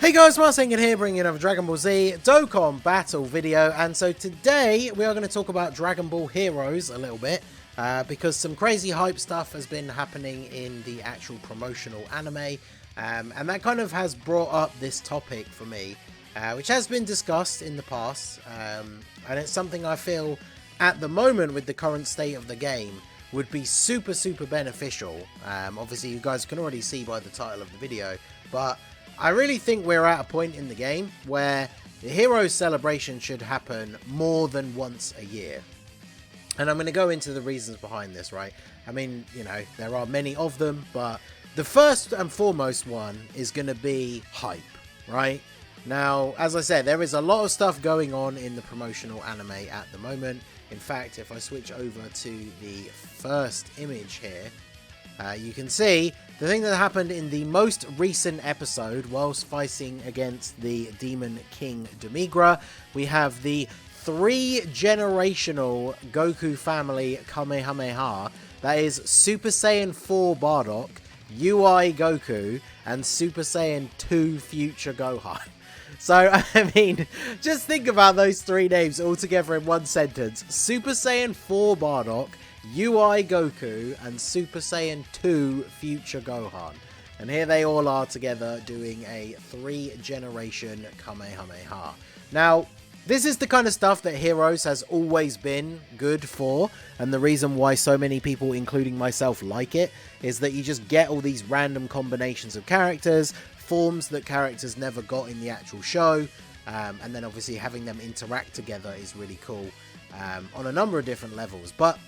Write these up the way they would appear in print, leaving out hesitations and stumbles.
Hey guys, Marsengan here, bringing another Dragon Ball Z Dokkan battle video, and so today we are going to talk about Dragon Ball Heroes a little bit, because some crazy hype stuff has been happening in the actual promotional anime, and that kind of has brought up this topic for me, which has been discussed in the past, and it's something I feel at the moment with the current state of the game would be super beneficial. Obviously you guys can already see by the title of the video, but I really think we're at a point in the game where the Heroes celebration should happen more than once a year. And I'm going to go into the reasons behind this, right? I mean, you know, there are many of them, but the first and foremost one is going to be hype, right? Now, as I said, there is a lot of stuff going on in the promotional anime at the moment. In fact, if I switch over to the first image here, you can see the thing that happened in the most recent episode whilst fighting against the Demon King Demigra. We have the 3-generational Goku family Kamehameha. That is Super Saiyan 4 Bardock, UI Goku, and Super Saiyan 2 Future Gohan. So, I mean, just think about those three names all together in one sentence. Super Saiyan 4 Bardock, UI Goku, and Super Saiyan 2 Future Gohan. And here they all are together doing a 3-generation Kamehameha. Now, this is the kind of stuff that Heroes has always been good for, and the reason why so many people, including myself, like it, is that you just get all these random combinations of characters, forms that characters never got in the actual show, and then obviously having them interact together is really cool on a number of different levels. But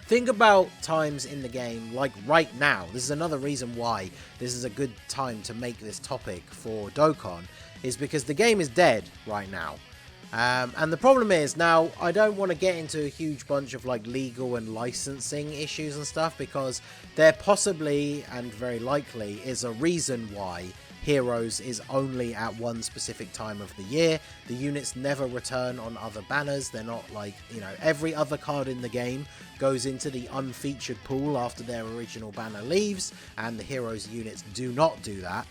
think about times in the game like right now. This is another reason why this is a good time to make this topic for Dokkan, is because the game is dead right now. And the problem is, now, I don't want to get into a huge bunch of like legal and licensing issues and stuff, because there possibly and very likely is a reason why Heroes is only at one specific time of the year. The units never return on other banners. They're not like, you know, every other card in the game goes into the unfeatured pool after their original banner leaves, and the Heroes units do not do that.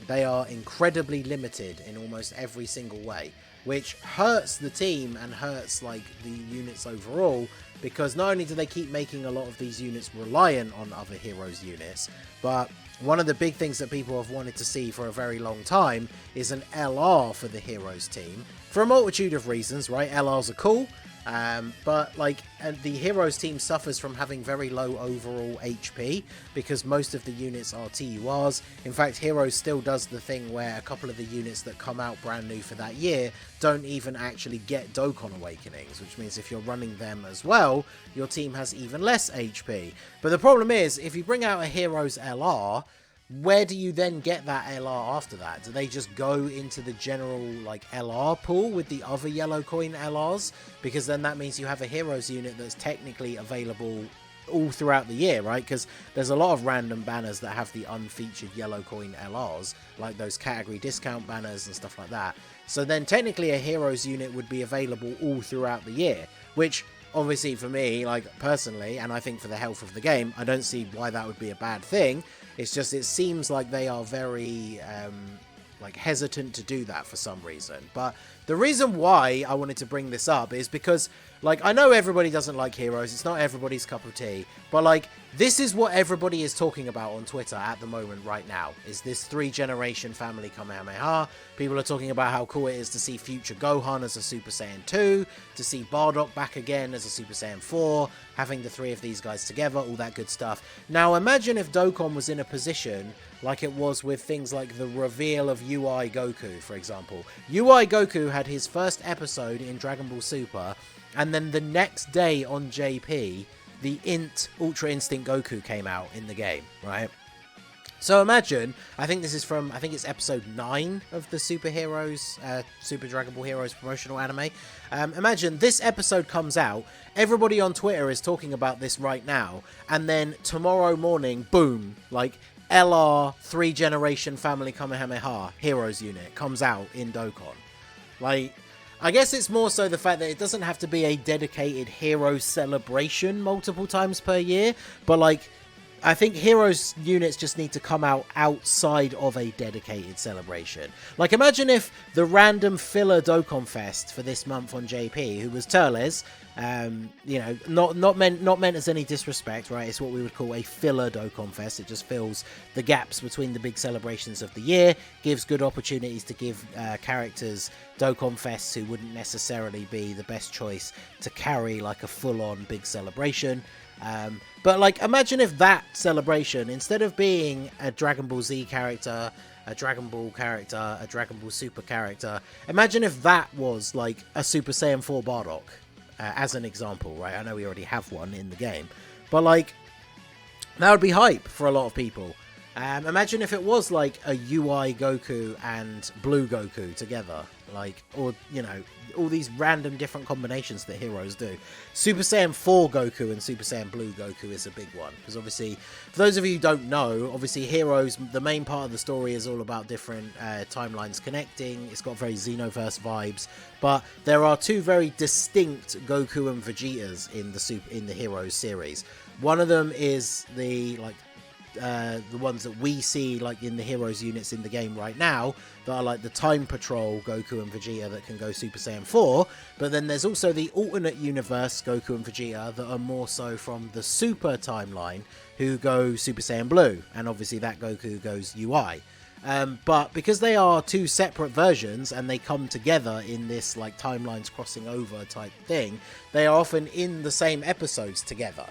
They are incredibly limited in almost every single way, which hurts the team and hurts like the units overall, because not only do they keep making a lot of these units reliant on other Heroes units, but one of the big things that people have wanted to see for a very long time is an LR for the Heroes team, for a multitude of reasons, right? LRs are cool, but like the Heroes team suffers from having very low overall HP because most of the units are TURs. In fact, Heroes still does the thing where a couple of the units that come out brand new for that year don't even actually get Dokkan Awakenings, which means if you're running them as well, your team has even less HP. But the problem is, if you bring out a Heroes LR, where do you then get that LR after that? Do they just go into the general like LR pool with the other yellow coin LRs? Because then that means you have a Heroes unit that's technically available all throughout the year, right? Because there's a lot of random banners that have the unfeatured yellow coin LRs, like those category discount banners and stuff like that. So then technically a Heroes unit would be available all throughout the year, which obviously for me, like personally, and I think for the health of the game, I don't see why that would be a bad thing. It's just, it seems like they are very like hesitant to do that for some reason. But the reason why I wanted to bring this up is because, like, I know everybody doesn't like Heroes, it's not everybody's cup of tea, but like, this is what everybody is talking about on Twitter at the moment right now, is this 3-generation family Kamehameha. People are talking about how cool it is to see Future Gohan as a Super Saiyan 2, to see Bardock back again as a Super Saiyan 4, having the three of these guys together, all that good stuff. Now imagine if Dokkan was in a position like it was with things like the reveal of UI Goku, for example. UI Goku had his first episode in Dragon Ball Super, and then the next day on JP, the Ultra Instinct Goku came out in the game, right? So imagine, I think this is from, I think it's episode 9 of the Super Dragon Ball Heroes promotional anime. Imagine this episode comes out, everybody on Twitter is talking about this right now, and then tomorrow morning, boom, like LR 3-generation family Kamehameha Heroes unit comes out in Dokkan. Like, I guess it's more so the fact that it doesn't have to be a dedicated hero celebration multiple times per year, but like, I think Heroes units just need to come out outside of a dedicated celebration. Like, imagine if the random filler Dokkan Fest for this month on JP, who was Turles, you know, not meant as any disrespect, right? It's what we would call a filler Dokkan Fest. It just fills the gaps between the big celebrations of the year, gives good opportunities to give characters Dokkan Fests who wouldn't necessarily be the best choice to carry like a full-on big celebration. But like, imagine if that celebration, instead of being a Dragon Ball Z character, a Dragon Ball character, a Dragon Ball Super character, imagine if that was like a Super Saiyan 4 Bardock, as an example, right? I know we already have one in the game, but like, that would be hype for a lot of people. Imagine if it was like a UI Goku and Blue Goku together, like, or, you know, all these random different combinations that Heroes do. Super Saiyan 4 Goku and Super Saiyan Blue Goku is a big one, because obviously, for those of you who don't know, obviously Heroes, the main part of the story is all about different timelines connecting. It's got very Xenoverse vibes, but there are two very distinct Goku and Vegetas in the Heroes series. One of them is the ones that we see like in the Heroes units in the game right now, that are like the Time Patrol Goku and Vegeta that can go Super Saiyan 4, but then there's also the alternate universe Goku and Vegeta that are more so from the Super timeline, who go Super Saiyan Blue, and obviously that Goku goes UI. But because they are two separate versions and they come together in this like timelines crossing over type thing, they are often in the same episodes together.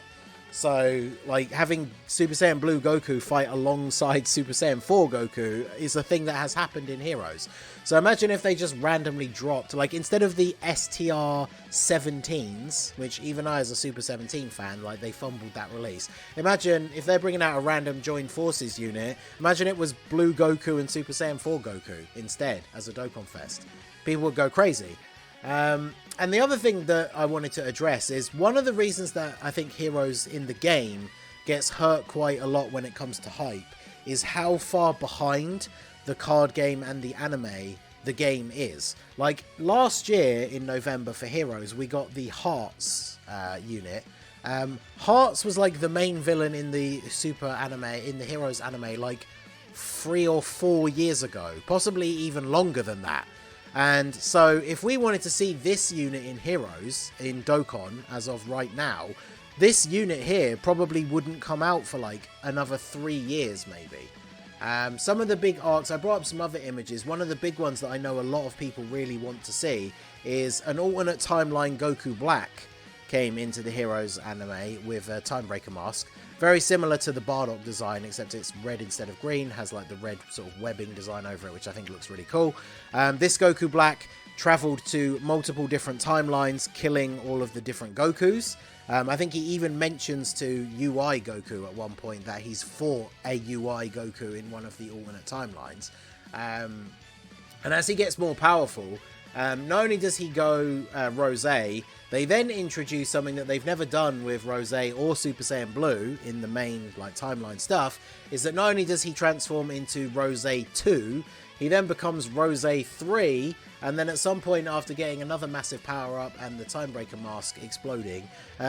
So, like, having Super Saiyan Blue Goku fight alongside Super Saiyan 4 Goku is a thing that has happened in Heroes. So imagine if they just randomly dropped, like, instead of the STR 17s, which even I as a Super 17 fan, like, they fumbled that release. Imagine if they're bringing out a random Joined Forces unit, imagine it was Blue Goku and Super Saiyan 4 Goku instead as a Dokkan Fest. People would go crazy. And the other thing that I wanted to address is one of the reasons that I think Heroes in the game gets hurt quite a lot when it comes to hype is how far behind the card game and the anime the game is. Like, last year in November for Heroes, we got the Hearts unit. Hearts was like the main villain in the Super anime, in the Heroes anime, like 3 or 4 years ago, possibly even longer than that. And so if we wanted to see this unit in Heroes, in Dokkan, as of right now, this unit here probably wouldn't come out for like another 3 years maybe. Some of the big arcs, I brought up some other images. One of the big ones that I know a lot of people really want to see is an alternate timeline Goku Black came into the Heroes anime with a Timebreaker mask. Very similar to the Bardock design, except it's red instead of green, has like the red sort of webbing design over it, which I think looks really cool. This Goku Black traveled to multiple different timelines, killing all of the different Gokus. I think he even mentions to UI Goku at one point that he's fought a UI Goku in one of the alternate timelines. And as he gets more powerful, not only does he go Rosé, they then introduce something that they've never done with Rosé or Super Saiyan Blue in the main like timeline stuff, is that not only does he transform into Rosé 2, he then becomes Rosé 3, and then at some point after getting another massive power up and the Timebreaker mask exploding,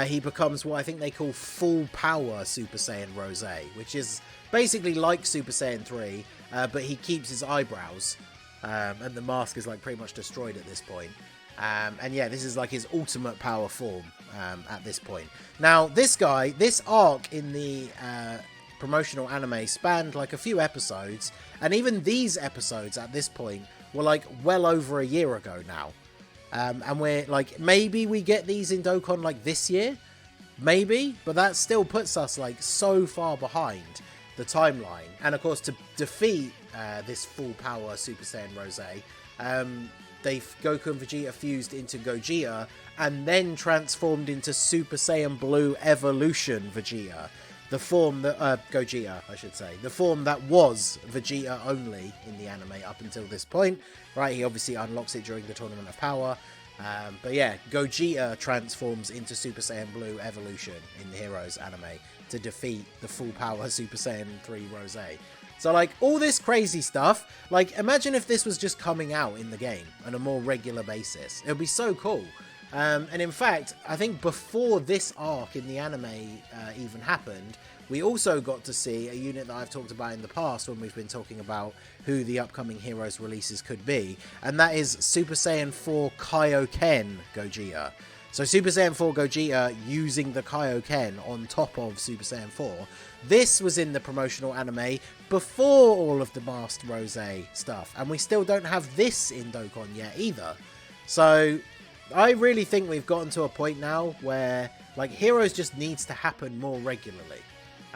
he becomes what I think they call full power Super Saiyan Rosé, which is basically like Super Saiyan 3, but he keeps his eyebrows. And the mask is like pretty much destroyed at this point. And yeah, this is like his ultimate power form at this point. Now, this guy, this arc in the promotional anime spanned like a few episodes, and even these episodes at this point were like well over a year ago now. And we're like, maybe we get these in Dokkan like this year, maybe, but that still puts us like so far behind the timeline. And of course, to defeat this full power Super Saiyan Rosé, Goku and Vegeta fused into Gogeta and then transformed into Super Saiyan Blue Evolution Vegeta. The form that, Gogeta, I should say. The form that was Vegeta only in the anime up until this point. Right, he obviously unlocks it during the Tournament of Power. But yeah, Gogeta transforms into Super Saiyan Blue Evolution in the Heroes anime to defeat the full power Super Saiyan 3 Rosé. So like, all this crazy stuff, like, imagine if this was just coming out in the game on a more regular basis. It would be so cool. And in fact, I think before this arc in the anime even happened, we also got to see a unit that I've talked about in the past when we've been talking about who the upcoming Heroes releases could be, and that is Super Saiyan 4 Kaioken Gogeta. So Super Saiyan 4 Gogeta using the Kaioken on top of Super Saiyan 4. This was in the promotional anime before all of the Masked Rose stuff, and we still don't have this in Dokkan yet either. So I really think we've gotten to a point now where like Heroes just needs to happen more regularly.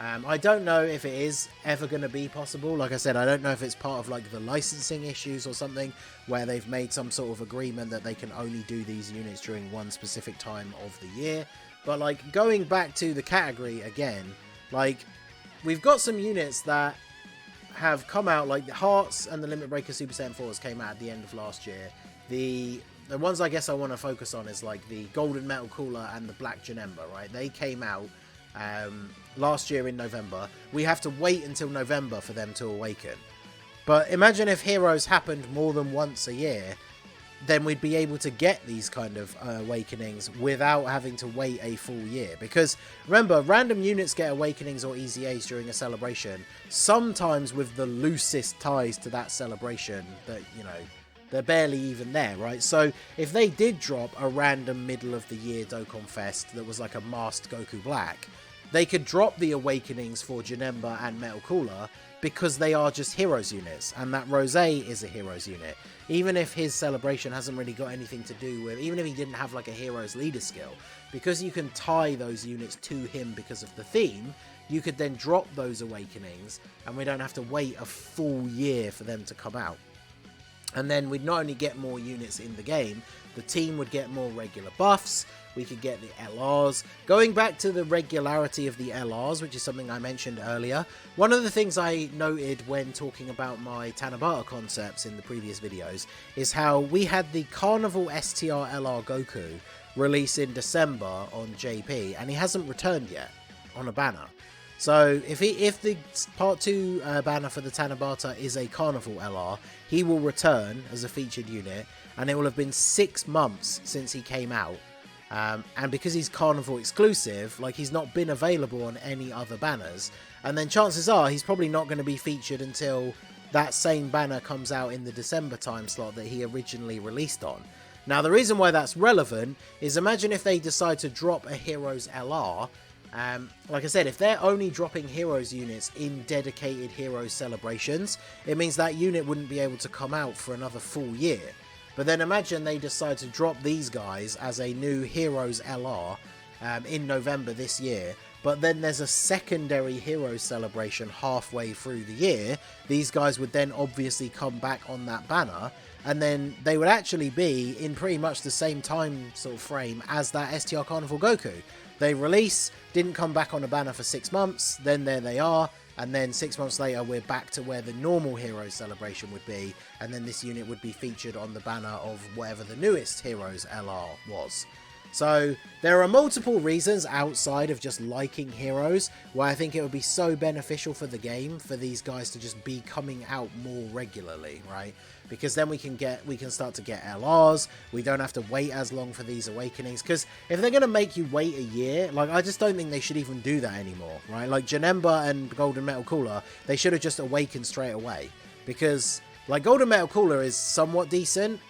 I don't know if it is ever going to be possible. Like I said, I don't know if it's part of like the licensing issues or something where they've made some sort of agreement that they can only do these units during one specific time of the year. But like going back to the category again, like we've got some units that have come out, like the Hearts and the Limit Breaker Super Saiyan 4s came out at the end of last year. The ones I guess I want to focus on is like the Golden Metal Cooler and the Black Janemba, right? They came out last year in November. We have to wait until November for them to awaken. But imagine if Heroes happened more than once a year, then we'd be able to get these kind of awakenings without having to wait a full year. Because remember, random units get awakenings or EZAs during a celebration, sometimes with the loosest ties to that celebration that, you know, they're barely even there, right? So if they did drop a random middle of the year Dokkan Fest that was like a masked Goku Black, they could drop the awakenings for Janemba and Metal Cooler because they are just Heroes units, and that Rose is a Heroes unit. Even if his celebration hasn't really got anything to do with, even if he didn't have like a Heroes leader skill, because you can tie those units to him because of the theme, you could then drop those awakenings and we don't have to wait a full year for them to come out. And then we'd not only get more units in the game, the team would get more regular buffs, we could get the LRs. Going back to the regularity of the LRs, which is something I mentioned earlier, one of the things I noted when talking about my Tanabata concepts in the previous videos is how we had the Carnival STR LR Goku release in December on JP, and he hasn't returned yet on a banner. So if the part 2 banner for the Tanabata is a Carnival LR, he will return as a featured unit, and it will have been 6 months since he came out. And because he's Carnival exclusive, like he's not been available on any other banners, and then chances are he's probably not going to be featured until that same banner comes out in the December time slot that he originally released on. Now the reason why that's relevant is imagine if they decide to drop a Heroes LR. Like I said, if they're only dropping Heroes units in dedicated Heroes celebrations, it means that unit wouldn't be able to come out for another full year. But then imagine they decide to drop these guys as a new Heroes LR in November this year, but then there's a secondary Heroes celebration halfway through the year. These guys would then obviously come back on that banner, and then they would actually be in pretty much the same time sort of frame as that STR Carnival Goku. They release, didn't come back on a banner for 6 months, then there they are, and then 6 months later we're back to where the normal Heroes celebration would be, and then this unit would be featured on the banner of whatever the newest Heroes LR was. So there are multiple reasons outside of just liking Heroes why I think it would be so beneficial for the game for these guys to just be coming out more regularly, right? Because then we can start to get LRs, we don't have to wait as long for these awakenings, because if they're going to make you wait a year, like I just don't think they should even do that anymore, right? Like Janemba and Golden Metal Cooler, they should have just awakened straight away, because like Golden Metal Cooler is somewhat decent,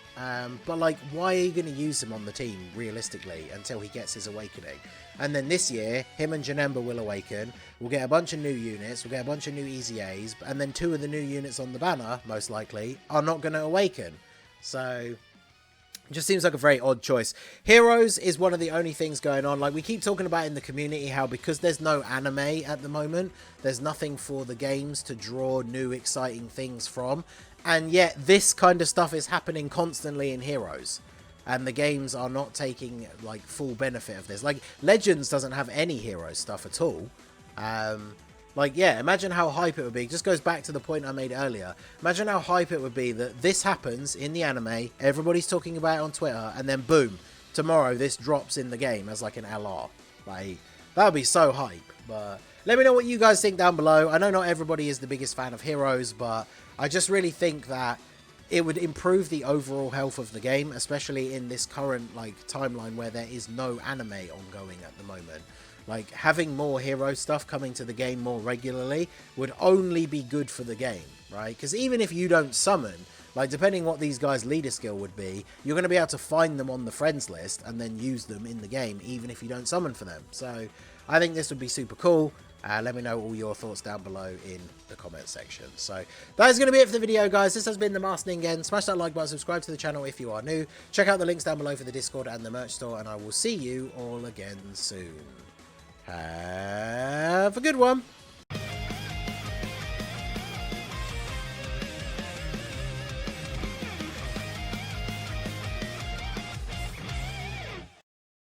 but like why are you going to use him on the team realistically until he gets his awakening? And then this year him and Janemba will awaken, we'll get a bunch of new units, we'll get a bunch of new EZAs, and then 2 of the new units on the banner most likely are not going to awaken. So it just seems like a very odd choice. Heroes is one of the only things going on. Like we keep talking about in the community how because there's no anime at the moment, there's nothing for the games to draw new exciting things from. And yet this kind of stuff is happening constantly in Heroes. And the games are not taking like full benefit of this. Like Legends doesn't have any Heroes stuff at all. Like, yeah, imagine how hype it would be. It just goes back to the point I made earlier. Imagine how hype it would be that this happens in the anime, everybody's talking about it on Twitter, and then boom, tomorrow this drops in the game as like an LR. Like, that would be so hype. But let me know what you guys think down below. I know not everybody is the biggest fan of Heroes, but I just really think that it would improve the overall health of the game, especially in this current like timeline where there is no anime ongoing at the moment. like having more hero stuff coming to the game more regularly would only be good for the game, right? Because even if you don't summon, like depending what these guys' leader skill would be, you're going to be able to find them on the friends list and then use them in the game, even if you don't summon for them. So I think this would be super cool. Let me know all your thoughts down below in the comment section. So that is going to be it for the video, guys. This has been the Master Ningen. Smash that like button, subscribe to the channel if you are new. Check out the links down below for the Discord and the merch store, and I will see you all again soon. Have a good one.